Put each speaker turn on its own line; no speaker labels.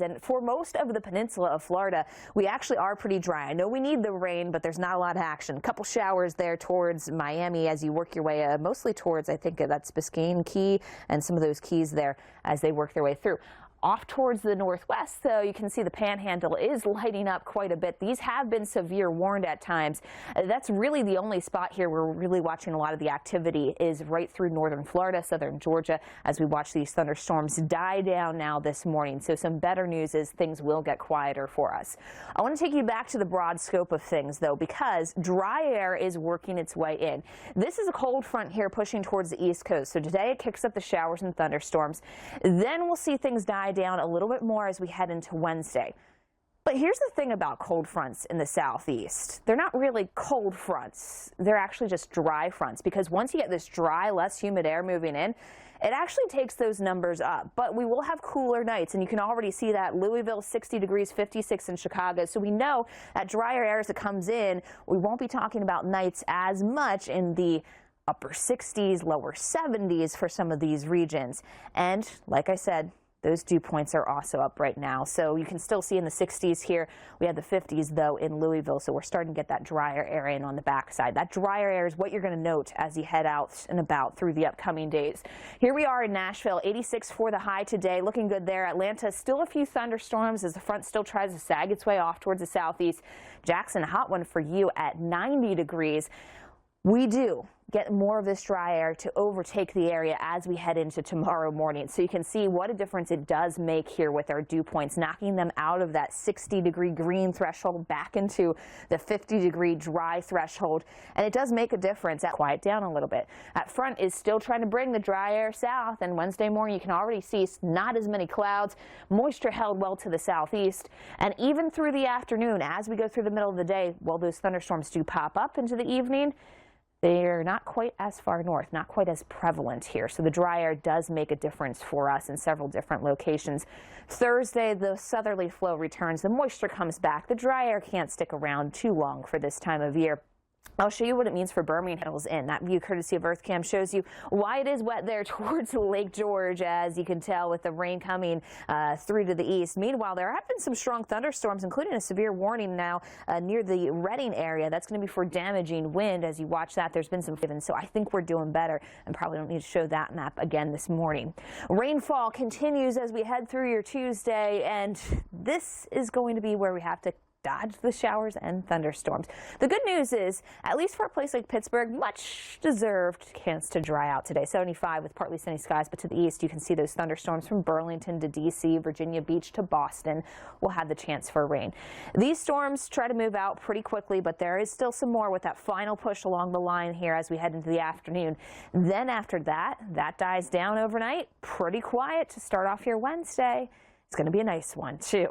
And for most of the peninsula of Florida, we actually are pretty dry. I know we need the rain, but there's not a lot of action. A couple showers there towards Miami as you work your way mostly towards, I think that's Biscayne Key and some of those keys there as they work their way through. Off towards the northwest, though, you can see the panhandle is lighting up quite a bit. These have been severe warned at times. That's really the only spot here where we're really watching a lot of the activity is right through northern Florida, southern Georgia, as we watch these thunderstorms die down now this morning. So some better news is things will get quieter for us. I want to take you back to the broad scope of things, though, because dry air is working its way in. This is a cold front here pushing towards the east coast. So today it kicks up the showers and thunderstorms. Then we'll see things die down a little bit more as we head into Wednesday. But here's the thing about cold fronts in the southeast. They're not really cold fronts. They're actually just dry fronts, because once you get this dry, less humid air moving in, it actually takes those numbers up. But we will have cooler nights, and you can already see that. Louisville 60 degrees, 56 in Chicago. So we know that drier air as it comes in, we won't be talking about nights as much in the upper 60s, lower 70s for some of these regions. And like I said, those dew points are also up right now. So you can still see in the 60s here. We have the 50s, though, in Louisville. So we're starting to get that drier air in on the backside. That drier air is what you're going to note as you head out and about through the upcoming days. Here we are in Nashville, 86 for the high today. Looking good there. Atlanta, still a few thunderstorms as the front still tries to sag its way off towards the southeast. Jackson, hot one for you at 90 degrees. We do get more of this dry air to overtake the area as we head into tomorrow morning. So you can see what a difference it does make here with our dew points, knocking them out of that 60-degree green threshold back into the 50-degree dry threshold. And it does make a difference. That quiet down a little bit. That front is still trying to bring the dry air south, and Wednesday morning you can already see not as many clouds. Moisture held well to the southeast. And even through the afternoon, as we go through the middle of the day, while those thunderstorms do pop up into the evening, they're not quite as far north, not quite as prevalent here. So the dry air does make a difference for us in several different locations. Thursday, the southerly flow returns. The moisture comes back. The dry air can't stick around too long for this time of year. I'll show you what it means for Birmingham's in. That view courtesy of EarthCam shows you why it is wet there towards Lake George, as you can tell with the rain coming through to the east. Meanwhile, there have been some strong thunderstorms, including a severe warning now near the Redding area. That's going to be for damaging wind. As you watch that, there's been some given. So I think we're doing better and probably don't need to show that map again this morning. Rainfall continues as we head through your Tuesday, and this is going to be where we have to dodge the showers and thunderstorms. The good news is, at least for a place like Pittsburgh, much deserved chance to dry out today. 75 with partly sunny skies, but to the east you can see those thunderstorms from Burlington to D.C., Virginia Beach to Boston will have the chance for rain. These storms try to move out pretty quickly, but there is still some more with that final push along the line here as we head into the afternoon. Then after that, that dies down overnight. Pretty quiet to start off your Wednesday. It's going to be a nice one, too.